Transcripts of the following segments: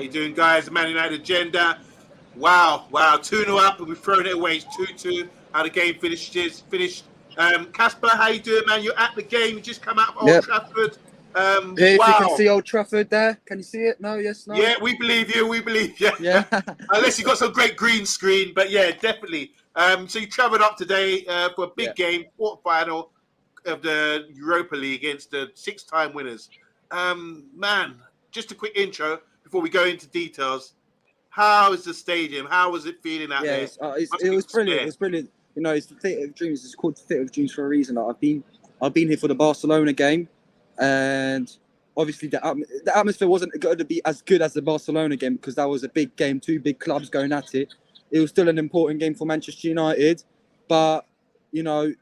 you doing, guys? Man United agenda. Wow. 2-0 up, and we've thrown it away. It's 2-2. How the game finished. Casper, how you doing, man? You're at the game. You just come out of Old Trafford. If you can see Old Trafford there, can you see it? No, yes, no. Yeah, we believe you. Yeah. Unless you got some great green screen, but yeah, definitely. So you travelled up today for a big game, quarterfinal of the Europa League against the 6-time winners. Man, just a quick intro before we go into details. How is the stadium? How was it feeling out there? It was brilliant. It was brilliant. You know, it's the Theatre of Dreams. It's called the Theatre of Dreams for a reason. Like, I've been here for the Barcelona game, and obviously the atmosphere wasn't going to be as good as the Barcelona game because that was a big game, two big clubs going at it. It was still an important game for Manchester United, but you know,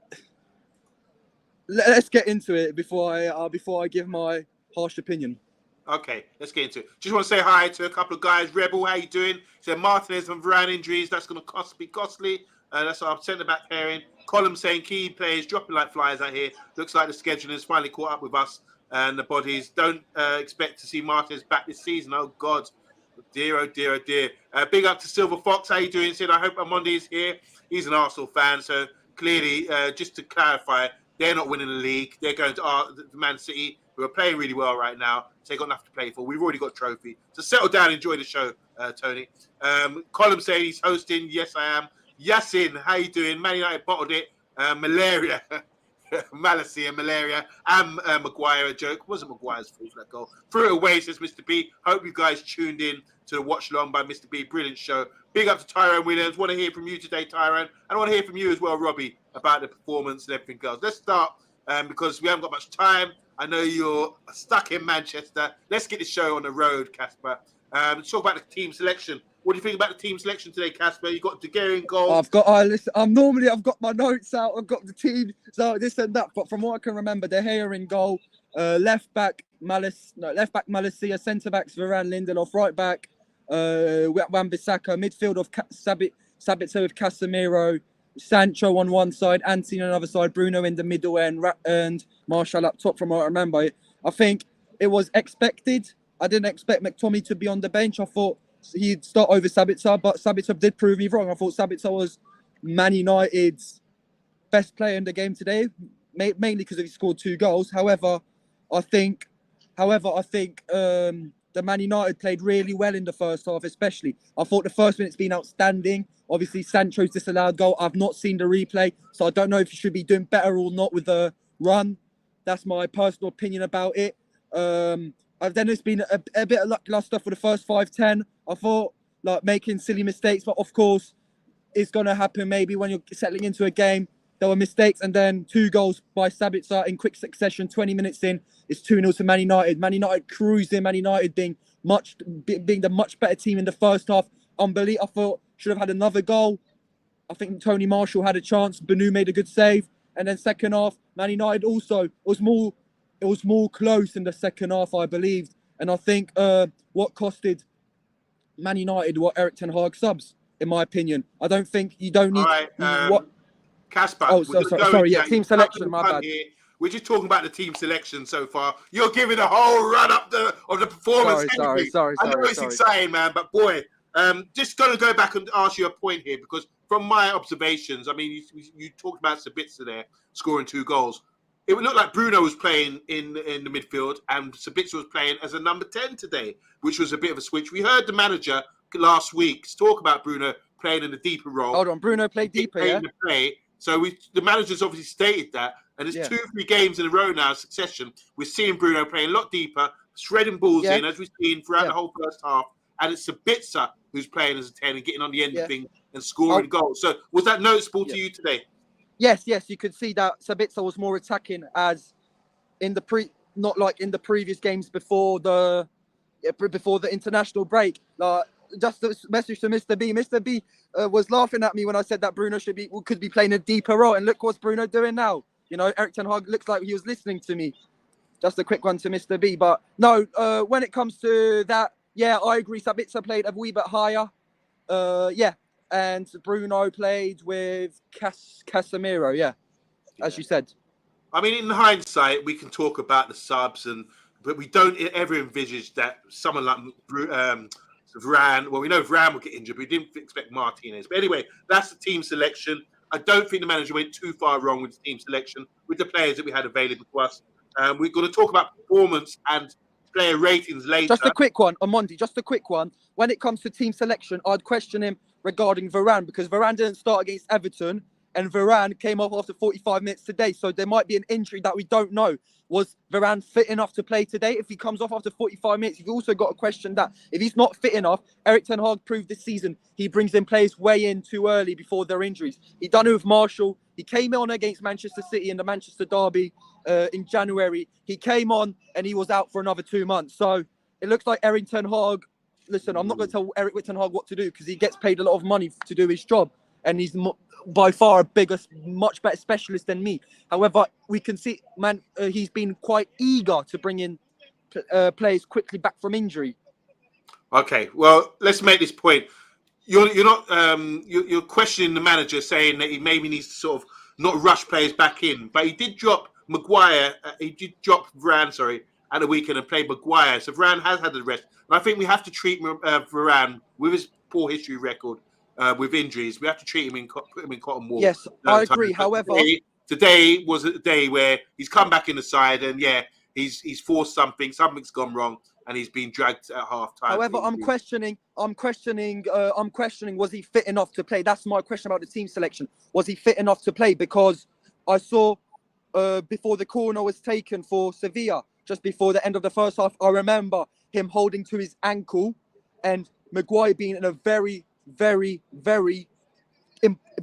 let's get into it before I give my harsh opinion. Okay, let's get into it. Just want to say hi to a couple of guys. Rebel, how you doing? So Martínez and Varane injuries, that's going to be costly. That's our centre-back pairing. Column saying key players dropping like flies out here. Looks like the scheduling has finally caught up with us and the bodies. Don't expect to see Martínez back this season. Oh, God. Dear, oh, dear, oh, dear. Big up to Silver Fox. How you doing? Said, I hope OMONDI is here. He's an Arsenal fan. So clearly, just to clarify, they're not winning the league. They're going to Man City, who are playing really well right now. So they've got nothing to play for. We've already got a trophy. So settle down, enjoy the show, Tony. Colin saying he's hosting. Yes, I am. Yasin, how you doing? Man United bottled it. Malaria. Malacy and malaria. And Maguire, a joke. Wasn't Maguire's fault for that goal. Threw it away, says Mr. B. Hope you guys tuned in to the Watch Along by Mr. B. Brilliant show. Big up to Tyrone Williams. Want to hear from you today, Tyrone. And I want to hear from you as well, Robbie, about the performance and everything else. Let's start because we haven't got much time. I know you're stuck in Manchester. Let's get the show on the road, Casper. Let's talk about the team selection. What do you think about the team selection today, Casper? You got De Gea in goal. I've got my notes out. I've got the team, so this and that. But from what I can remember, De Gea in goal. Left back Malacia. Centre backs Varane, Lindelof. Right back Wan-Bissaka. Midfield of Sabitzer with Casemiro. Sancho on one side, Antony on the other side, Bruno in the middle, and Martial up top. From what I remember, I think it was expected. I didn't expect McTominay to be on the bench. I thought he'd start over Sabitzer, but Sabitzer did prove me wrong. I thought Sabitzer was Man United's best player in the game today, mainly because he scored 2 goals. However, I think the Man United played really well in the first half, especially. I thought the first minute's been outstanding. Obviously, Sancho's disallowed goal. I've not seen the replay, so I don't know if he should be doing better or not with the run. That's my personal opinion about it. Then it's been a bit of lackluster for the first 5-10. I thought, like, making silly mistakes, but of course, it's going to happen maybe when you're settling into a game. There were mistakes, and then 2 goals by Sabitzer in quick succession. 20 minutes in, it's 2-0 to Man United. Man United cruising. Man United being the much better team in the first half. Unbelievable. I thought should have had another goal. I think Tony Marshall had a chance. Banu made a good save, and then second half, Man United also was more close in the second half, I believed. And I think what costed Man United were Erik ten Hag subs, in my opinion. I don't think you don't need what. Casper. Oh, sorry. Yeah, team selection. My bad. Here. We're just talking about the team selection so far. You're giving a whole run up of the performance. Sorry. I know it's exciting, man, but boy, just going to go back and ask you a point here because from my observations, I mean, you talked about Sabitzer there scoring 2 goals. It would look like Bruno was playing in the midfield and Sabitzer was playing as a number 10 today, which was a bit of a switch. We heard the manager last week talk about Bruno playing in a deeper role. Hold on, Bruno played deeper, yeah? So the manager's obviously stated that, and it's 2-3 games in a row now, succession. We're seeing Bruno playing a lot deeper, shredding balls in, as we've seen throughout the whole first half. And it's Sabitzer who's playing as a 10 and getting on the end of things and scoring goals. So was that noticeable to you today? Yes, you could see that Sabitzer was more attacking as in the not like in the previous games before the international break. Like, just a message to Mr. B. Mr. B was laughing at me when I said that Bruno could be playing a deeper role, and look what's Bruno doing now. You know, Erik ten Hag looks like he was listening to me. Just a quick one to Mr. B. But no, when it comes to that, I agree. Sabitzer played a wee bit higher. And Bruno played with Casemiro. As you said. I mean, in hindsight, we can talk about the subs, but we don't ever envisage that someone like Varane. Well, we know Varane will get injured, but we didn't expect Martínez. But anyway, that's the team selection. I don't think the manager went too far wrong with the team selection, with the players that we had available to us. We're going to talk about performance and player ratings later. Just a quick one, OMONDI, just a quick one. When it comes to team selection, I'd question him regarding Varane, because Varane didn't start against Everton, and Varane came off after 45 minutes today. So there might be an injury that we don't know. Was Varane fit enough to play today? If he comes off after 45 minutes, you've also got to question that. If he's not fit enough, Erik ten Hag proved this season he brings in players way in too early before their injuries. He done it with Martial. He came on against Manchester City in the Manchester derby in January. He came on and he was out for another 2 months. So it looks like Erik ten Hag. Listen, I'm not going to tell Erik ten Hag what to do, because he gets paid a lot of money to do his job, and he's by far a bigger, much better specialist than me. However, we can see, he's been quite eager to bring in players quickly back from injury. Okay, well, let's make this point. You're not you're questioning the manager, saying that he maybe needs to sort of not rush players back in, but he did drop Maguire. He did drop Varane, sorry, at the weekend, and play Maguire. So Varane has had the rest. And I think we have to treat Varane, with his poor history record with injuries, we have to treat him put him in cotton wool. Yes, I agree. However, today was a day where he's come back in the side, and yeah, he's forced something. Something's gone wrong, and he's been dragged at half time. However, I'm questioning. Was he fit enough to play? That's my question about the team selection. Was he fit enough to play? Because I saw before the corner was taken for Sevilla, just before the end of the first half, I remember him holding to his ankle, and Maguire being in a very, very, very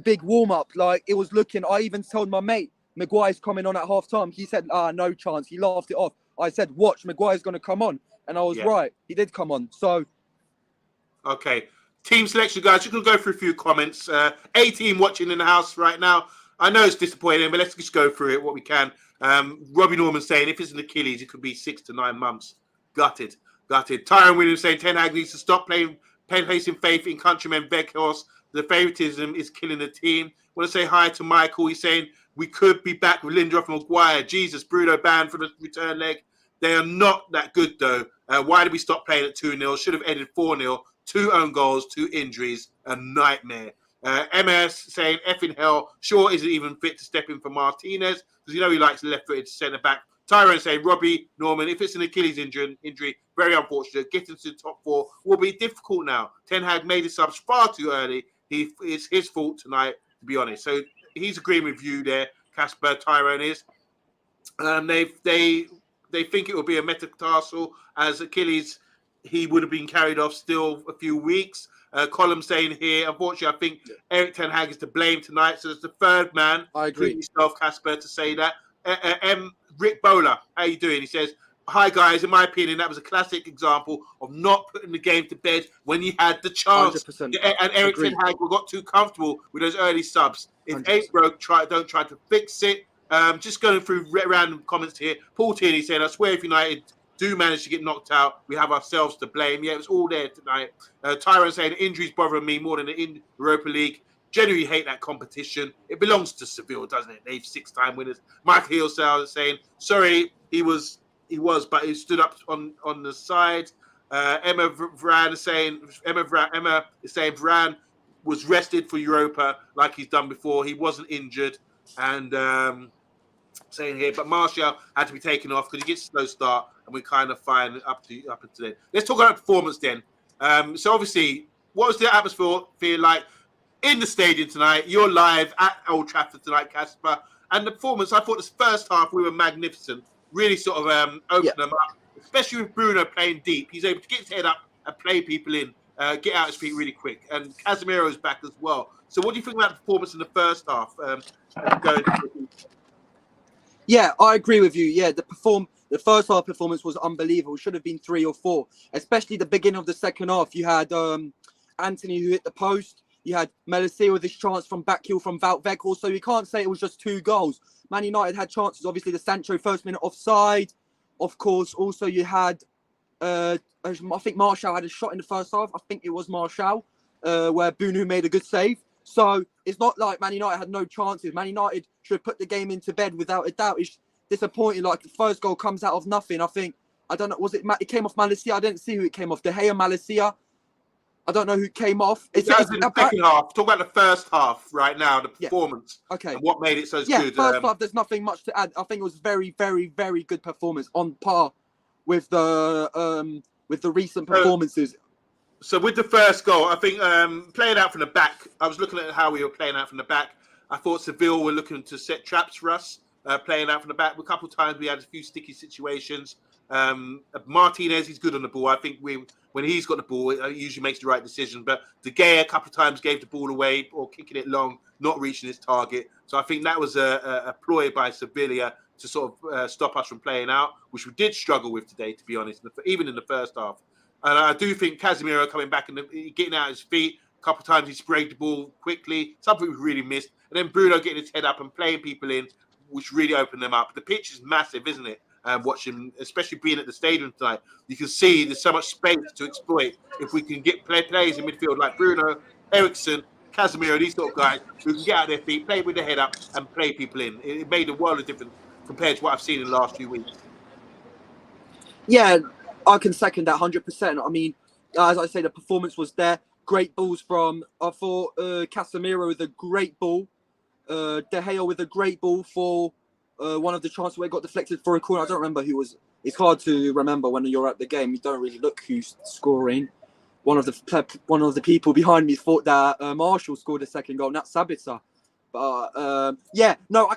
big warm-up. Like, it was looking, I even told my mate, Maguire's coming on at half-time. He said, no chance. He laughed it off. I said, watch, Maguire's going to come on. And I was right. He did come on. So, okay. Team selection, guys. You can go through a few comments. A team watching in the house right now. I know it's disappointing, but let's just go through it, what we can. Robbie Norman saying, if it's an Achilles, it could be 6 to 9 months. Gutted. Tyron Williams saying, Ten Hag needs to stop placing faith in countrymen Weghorst. The favoritism is killing the team. I want to say hi to Michael. He's saying, we could be back with Lindelof and Maguire. Jesus, Bruno banned for the return leg. They are not that good, though. Why did we stop playing at 2-0? Should have ended 4-0. 2 own goals, 2 injuries. A nightmare. MS saying, effing hell, Shaw isn't even fit to step in for Martínez, because you know he likes left-footed centre-back. Tyrone saying, Robbie Norman, if it's an Achilles injury, very unfortunate. Getting to the top 4 will be difficult now. Ten Hag made his subs far too early. It's his fault tonight, to be honest. So he's agreeing with you there, Casper. Tyrone is. They think it will be a metatarsal, as Achilles, he would have been carried off still a few weeks. Column saying here, unfortunately, I think Erik ten Hag is to blame tonight. So it's the third man. I agree. Yourself, Casper, to say that. Rick Bowler, how you doing? He says, hi, guys. In my opinion, that was a classic example of not putting the game to bed when you had the chance. 100%. And Erik ten Hag got too comfortable with those early subs. If 100%. Ain't broke, don't try to fix it. Just going through random comments here. Paul Tierney saying, I swear if United do manage to get knocked out, we have ourselves to blame. Yeah, it was all there tonight. Tyrone saying, injuries bothering me more than the Europa League. Genuinely hate that competition. It belongs to Sevilla, doesn't it? They've 6-time winners. Michael Hill saying, sorry, he was, but he stood up on the side. Emma is saying Varane was rested for Europa like he's done before. He wasn't injured. And saying here, but Martial had to be taken off because he gets a slow start, and we kind of find up to then. Let's talk about performance then. So obviously, what was the atmosphere like in the stadium tonight? You're live at Old Trafford tonight, Casper. And the performance, I thought this first half we were magnificent. Really sort of opened them up, especially with Bruno playing deep. He's able to get his head up and play people in, get out his feet really quick. And Casemiro's back as well. So what do you think about the performance in the first half? Yeah, I agree with you. Yeah, the first half performance was unbelievable. It should have been 3 or 4, especially the beginning of the second half. You had Anthony who hit the post. You had Malacia with his chance from back heel from Wout Weghorst. So you can't say it was just 2 goals. Man United had chances. Obviously, the Sancho first minute offside. Of course, also you had, I think Martial had a shot in the first half. I think it was Martial, where Bunu made a good save. So it's not like Man United had no chances. Man United should put the game into bed without a doubt. It's disappointing. Like, the first goal comes out of nothing. I don't know, it came off Malacia? I didn't see who it came off. De Gea, Malacia. I don't know who came off. That was in the second half. Talk about the first half right now, the performance. Okay. And what made it so good. First half, there's nothing much to add. I think it was very, very, very good performance on par with the recent performances. So with the first goal, I think playing out from the back, I was looking at how we were playing out from the back. I thought Sevilla were looking to set traps for us, playing out from the back. A couple of times we had a few sticky situations. Martínez, he's good on the ball. I think when he's got the ball, he usually makes the right decision. But De Gea a couple of times gave the ball away or kicking it long, not reaching its target. So I think that was a ploy by Sevilla to sort of stop us from playing out, which we did struggle with today, to be honest, even in the first half. And I do think Casemiro coming back and getting out his feet. A couple of times he sprayed the ball quickly, something we really missed. And then Bruno getting his head up and playing people in, which really opened them up. The pitch is massive, isn't it? Watching, especially being at the stadium tonight, you can see there's so much space to exploit if we can get players in midfield like Bruno, Eriksen, Casemiro, these sort of guys who can get out their feet, play with their head up, and play people in. It made a world of difference compared to what I've seen in the last few weeks. Yeah, I can second that 100%. I mean, as I say, the performance was there. Great balls from, I thought, Casemiro with a great ball. De Gea with a great ball for one of the chances where it got deflected for a corner. I don't remember who was. It's hard to remember when you're at the game. You don't really look who's scoring. One of the people behind me thought that Martial scored the second goal, not Sabitzer. But I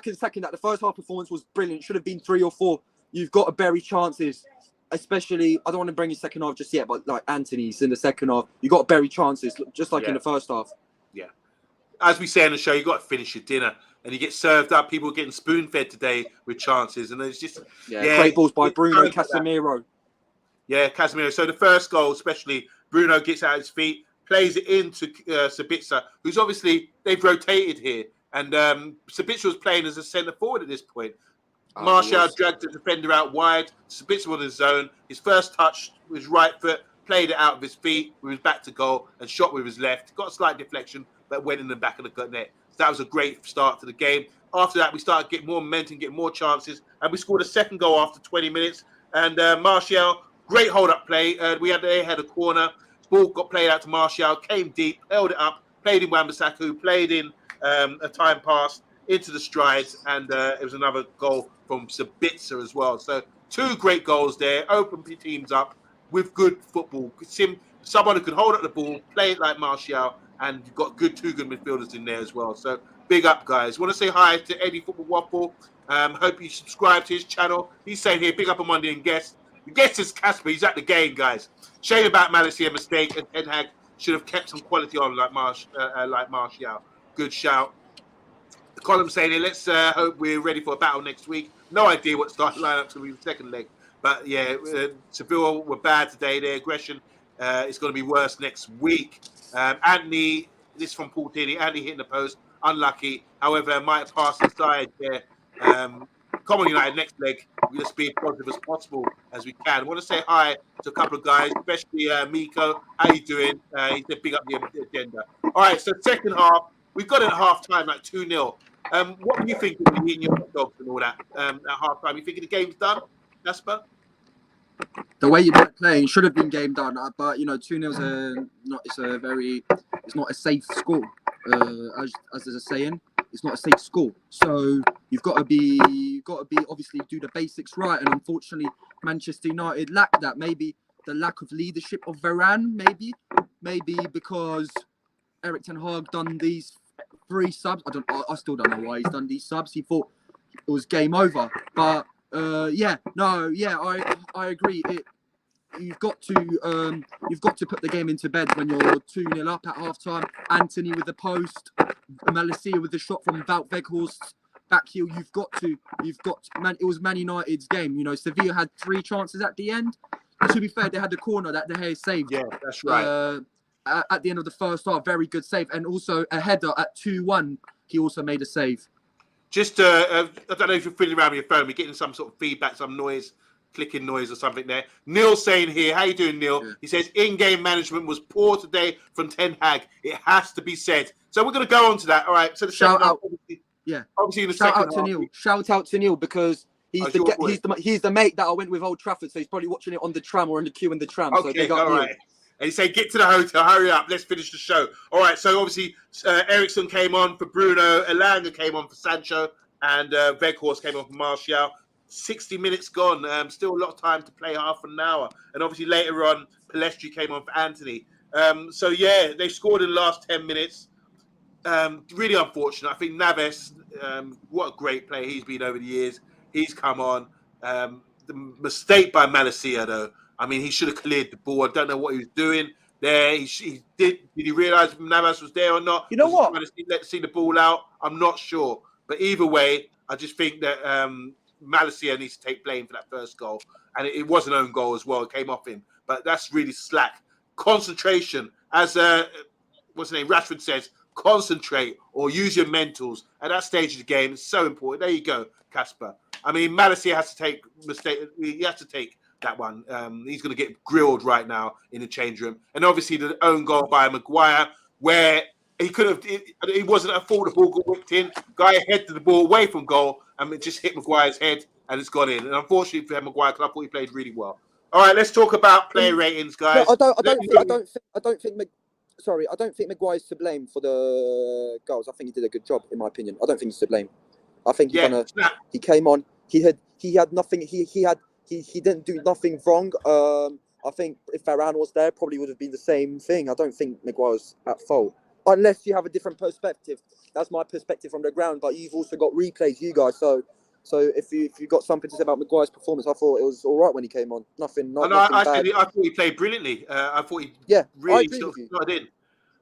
can second that. The first half performance was brilliant. Should have been 3 or 4. You've got to bury chances, especially. I don't want to bring you second half just yet, but like Anthony's in the second half, you got to bury chances just like in the first half. Yeah, as we say on the show, you got to finish your dinner. And you get served up. People are getting spoon-fed today with chances. And it's just... great balls by Bruno, Casemiro. Yeah, Casemiro. So the first goal, especially, Bruno gets out his feet, plays it into Sabitzer, who's obviously... They've rotated here. And Sabitzer was playing as a centre-forward at this point. Martial dragged the defender out wide. Sabitzer was in his zone. His first touch with his right foot, played it out of his feet with his back to goal and shot with his left. Got a slight deflection, but went in the back of the net. That was a great start to the game. After that, we started getting more momentum, getting more chances, and we scored a second goal after 20 minutes. And Martial, great hold-up play. They had a corner. Ball got played out to Martial, came deep, held it up, played in Wan-Bissaka, played in a time pass into the strides, and it was another goal from Sabitzer as well. So 2 great goals there, open teams up with good football. Someone who could hold up the ball, play it like Martial, and you've got 2 good midfielders in there as well. So big up, guys. Want to say hi to Eddie Football Waffle. Hope you subscribe to his channel. He's saying here, big up on Monday and guest. The guest is Casper. He's at the game, guys. Shame about Malice here, mistake. And Ten Hag should have kept some quality on like Martial. Good shout. The column saying here, let's hope we're ready for a battle next week. No idea what starting lineup's going to be the second leg. But yeah, Sevilla were bad today. Their aggression is going to be worse next week. Anthony, this is from Paul Tierney. Anthony hitting the post, unlucky. However, might have passed inside there. Common United next leg. We'll just be as positive as possible as we can. I want to say hi to a couple of guys, especially Miko. How you doing? He said big up the agenda. All right, so second half, we've got it at half time, like 2-0. What were you thinking when you eating your hot dogs and all that at half time? You thinking the game's done, Jasper? The way you were playing should have been game done, but 2-0 it's not a safe score. As there's a saying, it's not a safe score. So you've got to be obviously do the basics right, and unfortunately Manchester United lack that. Maybe the lack of leadership of Varane, maybe because Erik ten Hag done these 3 subs. I still don't know why he's done these subs. He thought it was game over, but. I agree. You've got to put the game into bed when you're 2-0 up at half time. Anthony with the post, Malacia with the shot from Wout Weghorst's back heel. You've got to. It was Man United's game. Sevilla had 3 chances at the end. To be fair, they had the corner that De Gea saved. Yeah, that's right. At the end of the first half, very good save, and also a header at 2-1. He also made a save. Just, I don't know if you're fiddling around with your phone. We're getting some sort of feedback, some noise, clicking noise or something there. Neil's saying here, how you doing, Neil? Yeah. He says, in-game management was poor today from Ten Hag. It has to be said. So we're going to go on to that. All right. So the shout out. Obviously in the shout second out to half, Neil. Shout out to Neil because he's the mate that I went with Old Trafford. So he's probably watching it on the tram or in the queue in the tram. Okay, so all right. And he said, get to the hotel, hurry up, let's finish the show. All right, so obviously Ericsson came on for Bruno, Elanga came on for Sancho, and Weghorst came on for Martial. 60 minutes gone, still a lot of time to play, half an hour. And obviously later on, Pellistri came on for Anthony. So yeah, they scored in the last 10 minutes. Really unfortunate. I think Naves, what a great player he's been over the years. He's come on. The mistake by Malacia, though. I mean, he should have cleared the ball. I don't know what he was doing there. He did he realise Navas was there or not? You know was what? Trying to see the ball out? I'm not sure. But either way, I just think that Malacia needs to take blame for that first goal. And it was an own goal as well. It came off him. But that's really slack. Concentration. As what's his name? Rashford says, concentrate or use your mentals at that stage of the game. It's so important. There you go, Casper. I mean, Malacia has to take mistake. He has to take that one. He's going to get grilled right now in the change room. And obviously the own goal by Maguire, where he could have, it wasn't a fault. The ball got whipped in. Guy headed the ball away from goal and it just hit Maguire's head and it's gone in. And unfortunately for Maguire, because I thought he played really well. All right, let's talk about player ratings, guys. No, I don't think Maguire's to blame for the goals. I think he did a good job, in my opinion. I don't think he's to blame. I think he came on. He had nothing. He didn't do nothing wrong. I think if Varane was there, probably would have been the same thing. I don't think Maguire was at fault, unless you have a different perspective. That's my perspective from the ground. But you've also got replays, you guys. So if you got something to say about Maguire's performance, I thought it was all right when he came on. Nothing bad. I thought he played brilliantly. I thought he really got in.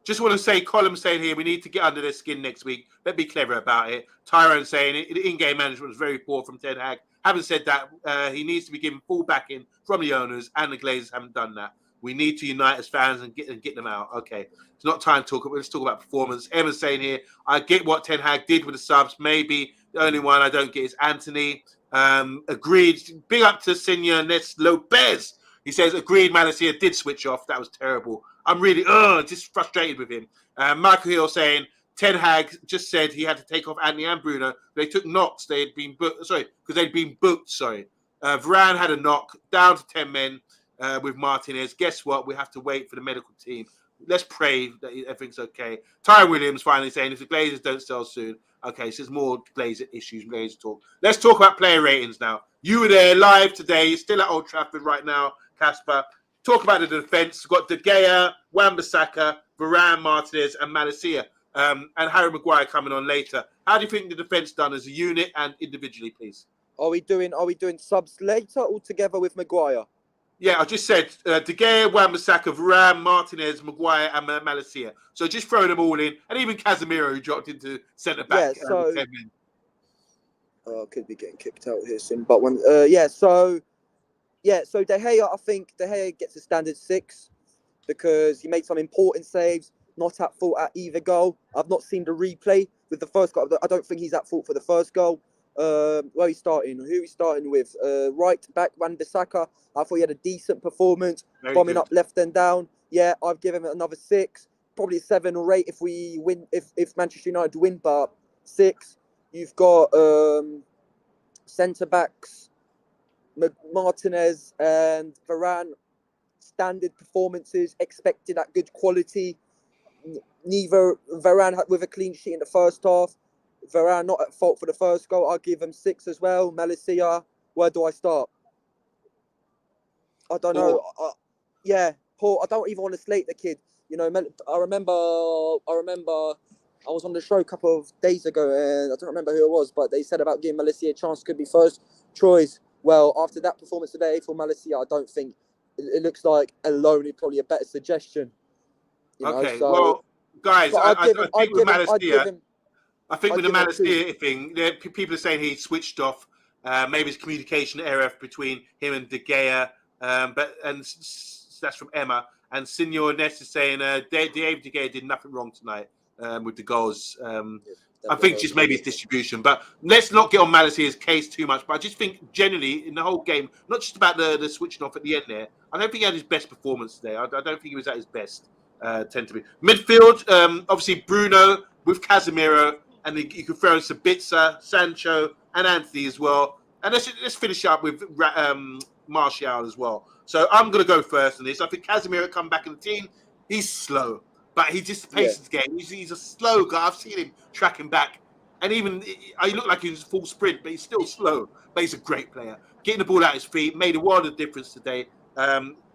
Just want to say, Column's saying here, we need to get under their skin next week. Let's be clever about it. Tyrone saying the in-game management was very poor from Ten Hag. Having said that, he needs to be given full backing from the owners, and the Glazers haven't done that. We need to unite as fans and get them out. Okay, it's not time to talk. Let's talk about performance. Emma's saying here, I get what Ten Hag did with the subs. Maybe the only one I don't get is Anthony. Agreed. Big up to Senor Nes Lopez. He says, agreed, Malacia did switch off. That was terrible. I'm really just frustrated with him. Michael Hill saying, Ten Hag just said he had to take off Anthony and Bruno. They took knocks. They had been booked. Sorry, because they'd been booked. Sorry. Varane had a knock, down to 10 men with Martínez. Guess what? We have to wait for the medical team. Let's pray that everything's okay. Ty Williams finally saying, if the Glazers don't sell soon, okay, so there's more Glazer issues, Glazer talk. Let's talk about player ratings now. You were there live today. You're still at Old Trafford right now, Casper. Talk about the defence. We've got De Gea, Wan-Bissaka, Varane, Martínez, and Malacia. And Harry Maguire coming on later. How do you think the defence done as a unit and individually, please? Are we doing subs later or together with Maguire? Yeah, I just said De Gea, Wan-Bissaka, Varane, Martínez, Maguire, and Malacia. So just throwing them all in, and even Casemiro who dropped into centre back. Yeah, so could be getting kicked out here soon. But when so De Gea, I think De Gea gets a standard 6 because he made some important saves. Not at fault at either goal. I've not seen the replay with the first goal. I don't think he's at fault for the first goal. Where he's starting? Who he's starting with? Right back, Wan-Bissaka. I thought he had a decent performance, bombing up left and down. Yeah, I've given him another 6, probably a 7 or 8 if we win. If Manchester United win, but 6. You've got centre backs, Martínez and Varane. Standard performances, expected at good quality. Neither Varane had with a clean sheet in the first half. Varane not at fault for the first goal. I'll give him 6 as well. Malacia, where do I start? I don't know. Paul. I don't even want to slate the kid. You know, I remember I was on the show a couple of days ago and I don't remember who it was, but they said about giving Malacia a chance, could be first choice. Well, after that performance today for Malacia, I don't think it looks like alone is probably a better suggestion. Okay, well, guys, I think with Malacia, I think with the Malacia thing, people are saying he switched off. Maybe it's communication error between him and De Gea, and that's from Emma. And Senor Ness is saying David De Gea did nothing wrong tonight with the goals. I think just maybe it's distribution. But let's not get on Malacia's case too much. But I just think generally in the whole game, not just about the switching off at the end there, I don't think he had his best performance today. I don't think he was at his best. Tend to be midfield. Obviously Bruno with Casemiro, and you can throw in Sabitzer, Sancho, and Anthony as well. And let's finish up with Martial as well. So I'm going to go first on this. I think Casemiro come back in the team. He's slow, but he just paces the game. He's a slow guy. I've seen him tracking back. And even, he looked like he was full sprint, but he's still slow. But he's a great player. Getting the ball out his feet made a world of difference today.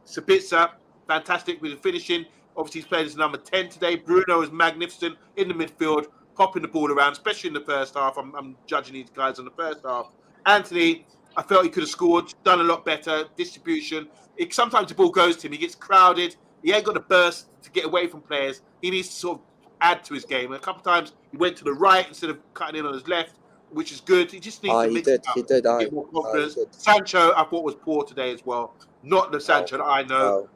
Sabitzer, fantastic with the finishing. Obviously, he's played as number 10 today. Bruno is magnificent in the midfield, popping the ball around, especially in the first half. I'm judging these guys in the first half. Anthony, I felt he could have scored, done a lot better. Distribution. Sometimes the ball goes to him. He gets crowded. He ain't got a burst to get away from players. He needs to sort of add to his game. And a couple of times he went to the right instead of cutting in on his left, which is good. He just needs to mix it up. He did. Get more confidence. Sancho, I thought, was poor today as well. Not the Sancho that I know.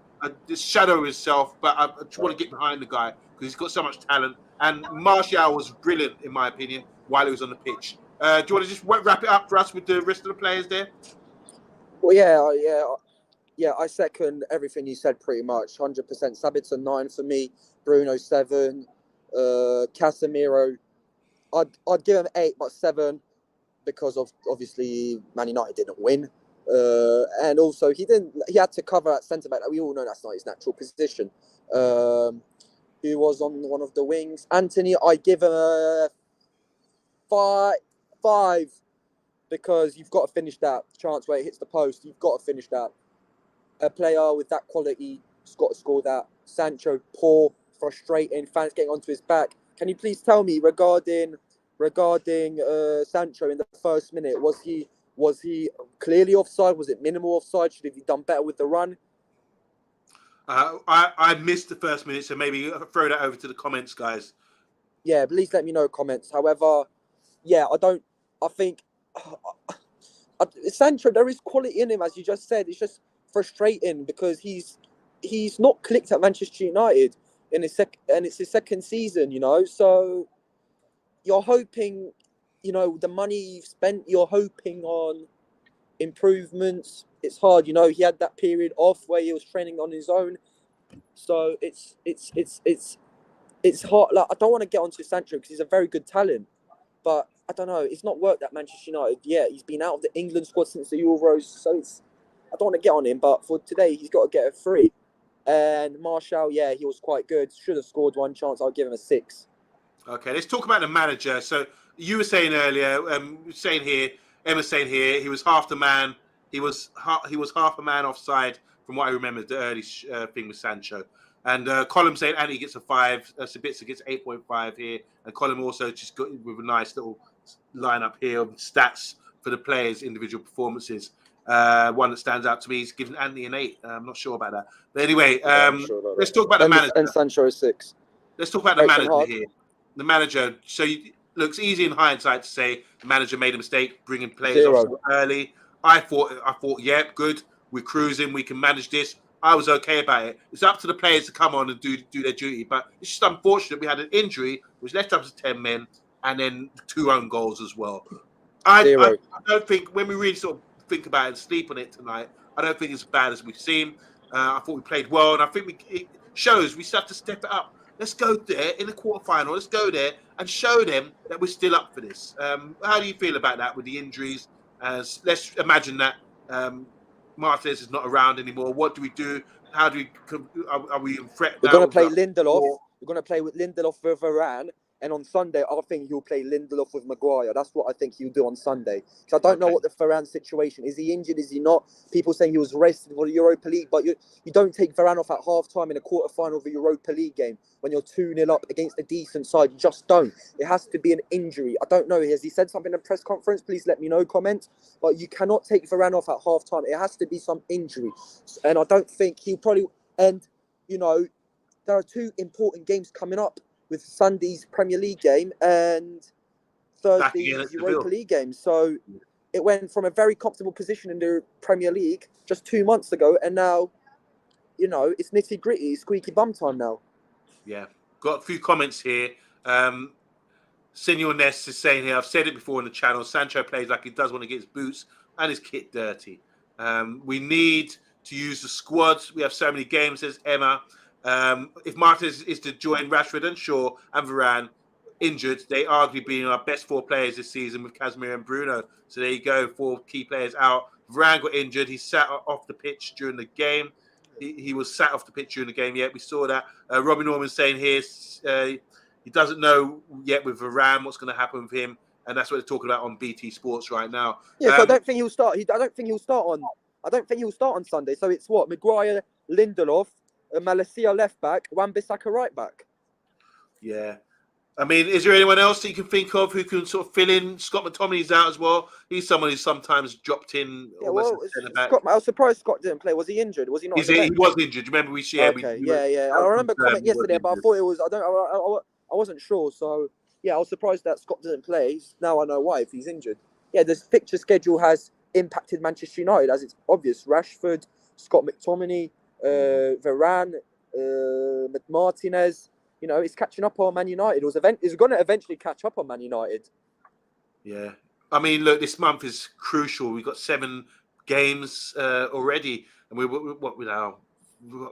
This shadow himself, but I just want to get behind the guy because he's got so much talent. And Martial was brilliant, in my opinion, while he was on the pitch. Do you want to just wrap it up for us with the rest of the players there? Well, yeah. I second everything you said pretty much. 100%. Sabitzer 9 for me. Bruno 7. Casemiro, I'd give him 8, but 7 because of obviously Man United didn't win. And also he had to cover at centre back. We all know that's not his natural position. Who was on one of the wings? Anthony, I give him a 5 because you've got to finish that chance where it hits the post. You've got to finish that. A player with that quality has got to score that. Sancho, poor, frustrating. Fans getting onto his back. Can you please tell me regarding Sancho in the first minute? Was he clearly offside? Was it minimal offside? Should he have done better with the run? I missed the first minute, so maybe throw that over to the comments, guys. Yeah, please let me know comments. However, I think Sancho, there is quality in him, as you just said. It's just frustrating because he's not clicked at Manchester United and it's his second season, So you're hoping, the money you've spent, you're hoping on improvements. It's hard, he had that period off where he was training on his own. So it's hard. Like, I don't want to get onto Sancho because he's a very good talent, but I don't know. It's not worked at Manchester United yet. He's been out of the England squad since the Euros, so I don't want to get on him. But for today, he's got to get a 3. And Martial, yeah, he was quite good. Should have scored one chance. I'll give him a 6. Okay, let's talk about the manager. So you were saying earlier, Emma's saying here, he was half the man. He was half a man offside from what I remember, the early thing with Sancho. And Colin saying Anthony gets a 5, Sabitzer gets 8.5 here. And Colin also just got with a nice little lineup here of stats for the players' individual performances. One that stands out to me is giving Anthony an 8. I'm not sure about that. But anyway, let's talk about the manager. And Sancho is 6. Let's talk about the manager here. The manager, so looks easy in hindsight to say the manager made a mistake bringing players off so early. I thought, yeah, good. We're cruising. We can manage this. I was okay about it. It's up to the players to come on and do their duty. But it's just unfortunate we had an injury, which left us 10 men, and then 2 own goals as well. I don't think, when we really sort of think about it and sleep on it tonight, I don't think it's as bad as we've seen. I thought we played well, and I think it shows we still have to step it up. Let's go there in the quarterfinal. Let's go there and show them that we're still up for this. How do you feel about that with the injuries? Let's imagine that Martínez is not around anymore. What do we do? How do we? Are we in threat now? We're going to play Lindelof. We're going to play with Lindelof with Varane. And on Sunday, I think he'll play Lindelof with Maguire. That's what I think he'll do on Sunday. So I don't know what the Varane situation is. Is he injured? Is he not? People saying he was rested for the Europa League, but you don't take Varane off at half-time in a quarter-final of a Europa League game when you're 2-0 up against a decent side. You just don't. It has to be an injury. I don't know. Has he said something in a press conference? Please let me know, comment. But you cannot take Varane off at half-time. It has to be some injury. And I don't think he'll probably... And, there are 2 important games coming up with Sunday's Premier League game and Thursday's Europa League game. So it went from a very comfortable position in the Premier League just 2 months ago, and now, it's nitty-gritty, squeaky bum time now. Yeah. Got a few comments here. Senor Ness is saying here, I've said it before in the channel, Sancho plays like he does want to get his boots and his kit dirty. We need to use the squads. We have so many games, says Emma. If Martínez is to join Rashford and Shaw and Varane injured, they arguably being our best 4 players this season with Casemiro and Bruno. So there you go, 4 key players out Varane got injured. He sat off the pitch during the game. He was sat off the pitch during the game. Yeah, we saw that. Robbie Norman saying here he doesn't know yet with Varane what's going to happen with him, and that's what they're talking about on BT Sports right now. Yeah, so I don't think he'll start. I don't think he'll start on Sunday. So it's what Maguire, Lindelof, Malacia left back, Wan-Bissaka right back. Yeah. I mean, is there anyone else that you can think of who can sort of fill in? Scott McTominay's out as well. He's someone who's sometimes dropped in. Yeah, well, Scott, I was surprised Scott didn't play. Was he injured? Was he not? He was injured. Remember we shared? Okay, yeah. I remember comment yesterday, but I thought it was. I wasn't sure. So yeah, I was surprised that Scott didn't play. Now I know why. If he's injured, yeah, the fixture schedule has impacted Manchester United, as it's obvious. Rashford, Scott McTominay, Varane, Martínez. You know, it's catching up on Man United. It's going to eventually catch up on Man United. Yeah. I mean, look, this month is crucial. We've got 7 games already. And we're now?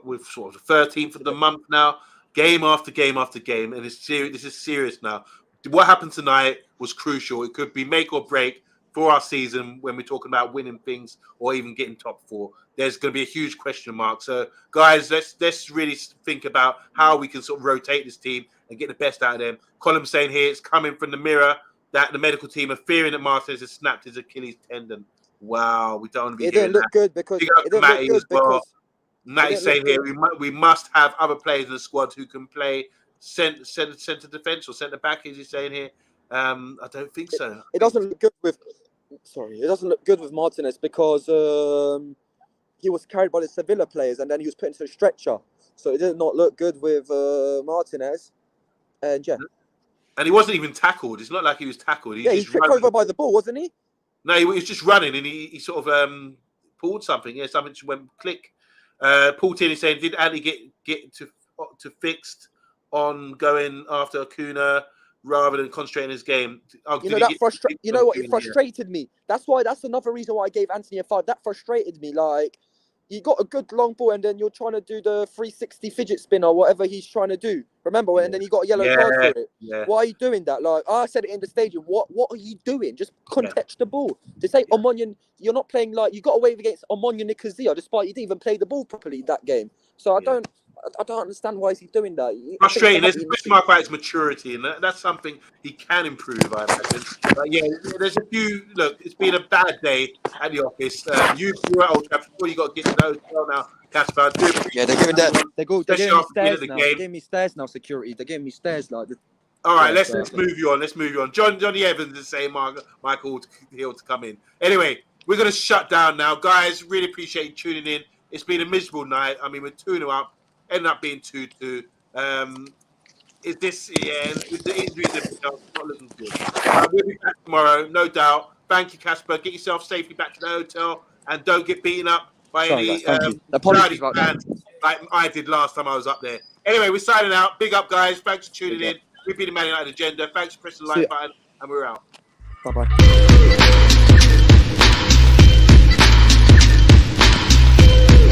We're sort of the 13th of the month now. Game after game after game. And it's serious. This is serious now. What happened tonight was crucial. It could be make or break for our season when we're talking about winning things or even getting top 4. There's going to be a huge question mark. So, guys, let's really think about how we can sort of rotate this team and get the best out of them. Colum's saying here it's coming from the mirror that the medical team are fearing that Martínez has snapped his Achilles tendon. Wow, we don't want to be. It didn't look good because Natty's saying here we must have other players in the squad who can play centre defence or centre back. Is he saying here? I don't think so. It doesn't look good with. Sorry, it doesn't look good with Martínez because he was carried by the Sevilla players and then he was put into a stretcher. So it did not look good with Martínez. And yeah. And he wasn't even tackled. It's not like he was tackled. He tripped over by the ball, wasn't he? No, he was just running and he sort of pulled something. Yeah, something just went click. Paul Tierney saying, did Ali get to fixed on going after Acuna rather than concentrating his game? It frustrated me. That's another reason why I gave Anthony a 5. That frustrated me. Like, you got a good long ball and then you're trying to do the 360 fidget spin or whatever he's trying to do. Remember? And then you got a yellow card for it. Yeah. Why are you doing that? Like, I said it in the stadium. What are you doing? Just contest the ball. To say Omonia, you're not playing like you got away against Omonia Nicosia despite you didn't even play the ball properly that game. So I don't understand why is he doing that. Frustrating. There's a question mark about his maturity, and that's something he can improve, I imagine. But yeah, there's a few. Look, it's been a bad day at the office. You were at Old Trafford before you got to get to the hotel now, Casper. Yeah, they're giving that. They're giving me stairs now. They're giving me stairs now. Security. They're giving me stairs like. All right, let's move you on. Let's move you on. Johnny Evans is saying Michael Hill to come in. Anyway, we're going to shut down now, guys. Really appreciate you tuning in. It's been a miserable night. I mean, we're 2-0 up. Ended up being 2-2. Is this, with the injuries, not looking good. We'll be back tomorrow, no doubt. Thank you, Casper. Get yourself safely back to the hotel and don't get beaten up by any rowdy fans like I did last time I was up there. Anyway, we're signing out. Big up, guys. Thanks for tuning in. We've been the Man United Agenda. Thanks for pressing the like button, and we're out. Bye-bye.